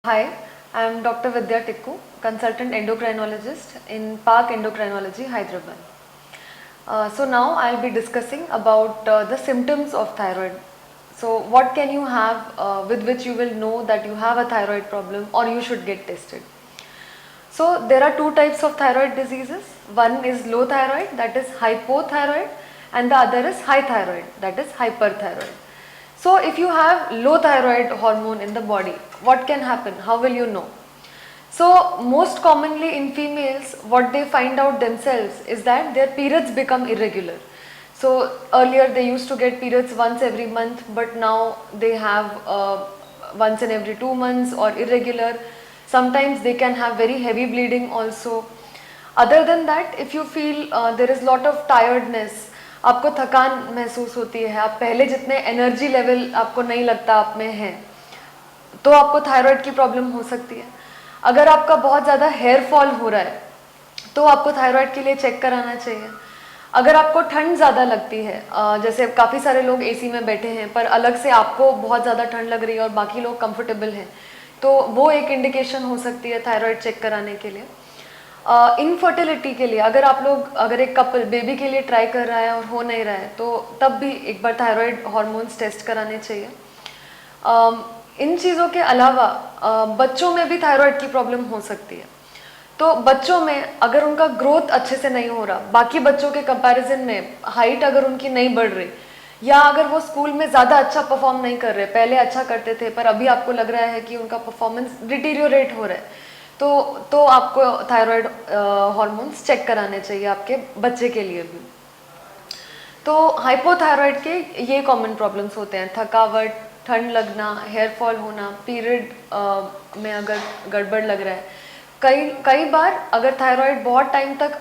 Hi, I am Dr. Vidya Tikku, consultant endocrinologist in Park Endocrinology, Hyderabad. So now I'll be discussing about the symptoms of thyroid. So what can you have with which you will know that you have a thyroid problem or you should get tested. So there are two types of thyroid diseases. One is low thyroid, that is hypothyroid, and the other is high thyroid, that is hyperthyroid. So if you have low thyroid hormone in the body, what can happen? How will you know? So most commonly in females, what they find out themselves is that their periods become irregular. So earlier they used to get periods once every month, but now they have once in every 2 months or irregular. Sometimes they can have very heavy bleeding also. Other than that, if you feel there is lot of tiredness, आपको थकान महसूस होती है, आप पहले जितने energy level आपको नहीं लगता आप में है, तो आपको थायराइड की प्रॉब्लम हो सकती है. अगर आपका बहुत ज़्यादा हेयर फॉल हो रहा है तो आपको थायराइड के लिए चेक कराना चाहिए. अगर आपको ठंड ज़्यादा लगती है, जैसे काफ़ी सारे लोग एसी में बैठे हैं पर अलग से आपको बहुत ज़्यादा ठंड लग रही है और बाकी लोग कंफर्टेबल हैं, तो वो एक इंडिकेशन हो सकती है थायराइड चेक कराने के लिए. इनफर्टिलिटी के लिए अगर एक कपल बेबी के लिए ट्राई कर रहा है और हो नहीं रहा है, तो तब भी एक बार थायराइड हार्मोन्स टेस्ट कराने चाहिए. इन चीज़ों के अलावा बच्चों में भी थायराइड की प्रॉब्लम हो सकती है. तो बच्चों में अगर उनका ग्रोथ अच्छे से नहीं हो रहा, बाकी बच्चों के कंपैरिजन में हाइट अगर उनकी नहीं बढ़ रही, या अगर वो स्कूल में ज़्यादा अच्छा परफॉर्म नहीं कर रहे, पहले अच्छा करते थे पर अभी आपको लग रहा है कि उनका परफॉर्मेंस डिटीरियोरेट हो रहा है, तो आपको थायराइड हार्मोन्स चेक कराने चाहिए आपके बच्चे के लिए भी. तो हाइपोथायराइड के ये कॉमन प्रॉब्लम्स होते हैं: थकावट, ठंड लगना, हेयर फॉल होना, पीरियड में अगर गड़बड़ लग रहा है. कई बार अगर थायराइड बहुत टाइम तक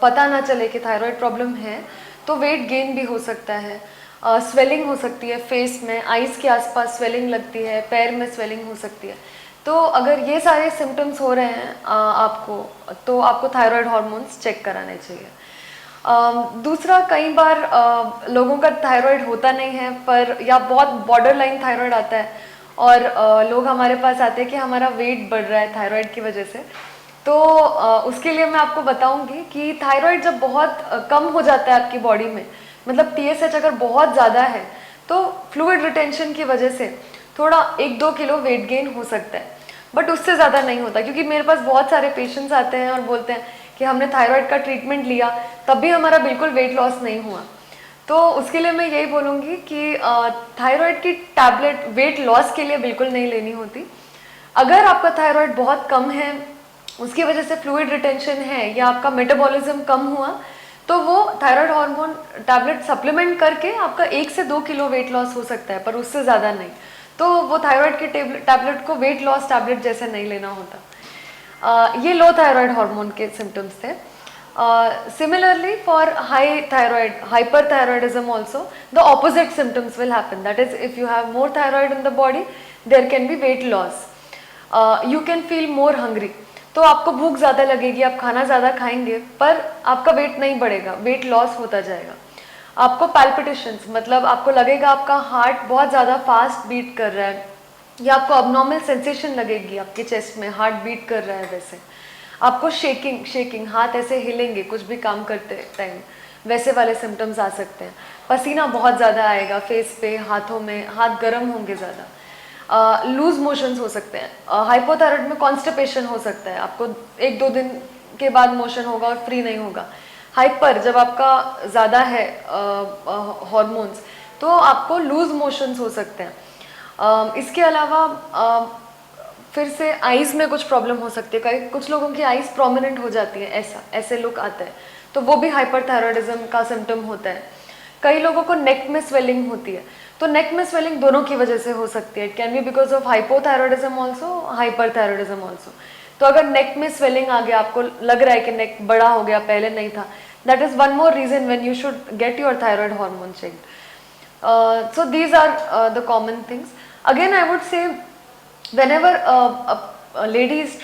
पता ना चले कि थायराइड प्रॉब्लम है, तो वेट गेन भी हो सकता है. स्वेलिंग हो सकती है फेस में, आईज के आसपास स्वेलिंग लगती है, पैर में स्वेलिंग हो सकती है. तो अगर ये सारे सिम्टम्स हो रहे हैं आपको, तो आपको थायराइड हार्मोन्स चेक कराने चाहिए. दूसरा, कई बार लोगों का थायराइड होता नहीं है पर या बहुत बॉर्डर लाइन थायराइड आता है और लोग हमारे पास आते हैं कि हमारा वेट बढ़ रहा है थायराइड की वजह से. तो उसके लिए मैं आपको बताऊंगी कि थायराइड जब बहुत कम हो जाता है आपकी बॉडी में, मतलब TSH अगर बहुत ज़्यादा है, तो फ्लूइड रिटेंशन की वजह से थोड़ा 1-2 किलो वेट गेन हो सकता है, बट उससे ज़्यादा नहीं होता. क्योंकि मेरे पास बहुत सारे पेशेंट्स आते हैं और बोलते हैं कि हमने थायराइड का ट्रीटमेंट लिया तब भी हमारा बिल्कुल वेट लॉस नहीं हुआ. तो उसके लिए मैं यही बोलूँगी कि थायराइड की टैबलेट वेट लॉस के लिए बिल्कुल नहीं लेनी होती. अगर आपका थायराइड बहुत कम है, उसकी वजह से फ्लूइड रिटेंशन है या आपका मेटाबॉलिज्म कम हुआ, तो वो थायराइड हार्मोन टैबलेट सप्लीमेंट करके आपका 1 से 2 किलो वेट लॉस हो सकता है, पर उससे ज़्यादा नहीं. तो वो थायराइड के टैबलेट को वेट लॉस टैबलेट जैसे नहीं लेना होता. ये लो थायराइड हार्मोन के सिम्टम्स थे. Similarly, for high thyroid, hyperthyroidism also, the opposite symptoms will happen. That is, if you have more thyroid in the body, there can be weight loss. You can feel more hungry. तो आपको भूख ज़्यादा लगेगी, आप खाना ज़्यादा खाएंगे, पर आपका वेट नहीं बढ़ेगा, वेट लॉस होता जाएगा. आपको पैल्पिटेशंस, मतलब आपको लगेगा आपका हार्ट बहुत ज़्यादा फास्ट बीट कर रहा है, या आपको अबनॉर्मल सेंसेशन लगेगी आपके चेस्ट में, हार्ट बीट कर रहा है वैसे. आपको शेकिंग हाथ ऐसे हिलेंगे कुछ भी काम करते टाइम, वैसे वाले सिम्टम्स आ सकते हैं. पसीना बहुत ज़्यादा आएगा फेस पे, हाथों में, हाथ गर्म होंगे ज़्यादा. लूज मोशंस हो सकते हैं. हाइपोथायराइड में कॉन्स्टिपेशन हो सकता है, आपको 1-2 दिन के बाद मोशन होगा और फ्री नहीं होगा. हाइपर, जब आपका ज़्यादा है हॉर्मोन्स, तो आपको लूज मोशंस हो सकते हैं. इसके अलावा फिर से आईज में कुछ प्रॉब्लम हो सकती है. कुछ लोगों की आईज प्रोमिनेंट हो जाती है, ऐसे लुक आता है, तो वो भी हाइपरथायरॉयडिज्म का सिम्टम होता है. कई लोगों को नेक में स्वेलिंग होती है, तो नेक में स्वेलिंग दोनों की वजह से हो सकती है. It can be because of hypothyroidism also, hyperthyroidism also. तो अगर नेक में स्वेलिंग आ गया, आपको लग रहा है कि नेक बड़ा हो गया, पहले नहीं था, that is one more reason when you should get your thyroid hormone checked. So these are the common things. Again, I would say whenever a lady is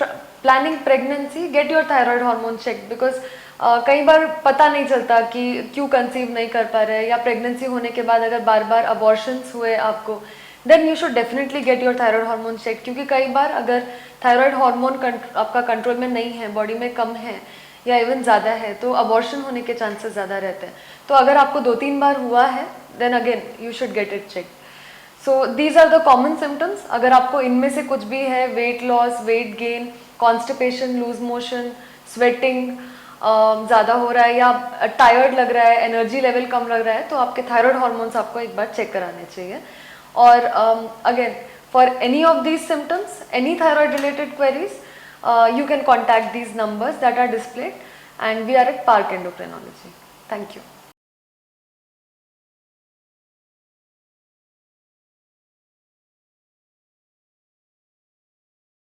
planning pregnancy, get your thyroid hormone checked, because कई बार पता नहीं चलता कि क्यों conceive नहीं कर पा रहे हैं, या प्रेगनेंसी होने के बाद अगर बार बार अबॉर्शंस हुए आपको, then you should definitely get your thyroid hormone check, क्योंकि कई बार अगर थायराइड हार्मोन आपका कंट्रोल में नहीं है, बॉडी में कम है या इवन ज़्यादा है, तो अबॉर्शन होने के चांसेस ज़्यादा रहते हैं. तो अगर आपको 2-3 बार हुआ है, then again you should get it check. So these are the common symptoms. अगर आपको इनमें से कुछ भी है, weight loss, weight gain, constipation, loose motion, sweating ज़्यादा हो रहा है या टायर्ड लग रहा है, एनर्जी लेवल कम लग रहा है, तो आपके थायराइड हार्मोन्स आपको एक बार चेक कराने चाहिए. और again, for any of these symptoms, any thyroid related queries, you can contact these numbers that are displayed, and we are at Park Endocrinology. Thank you.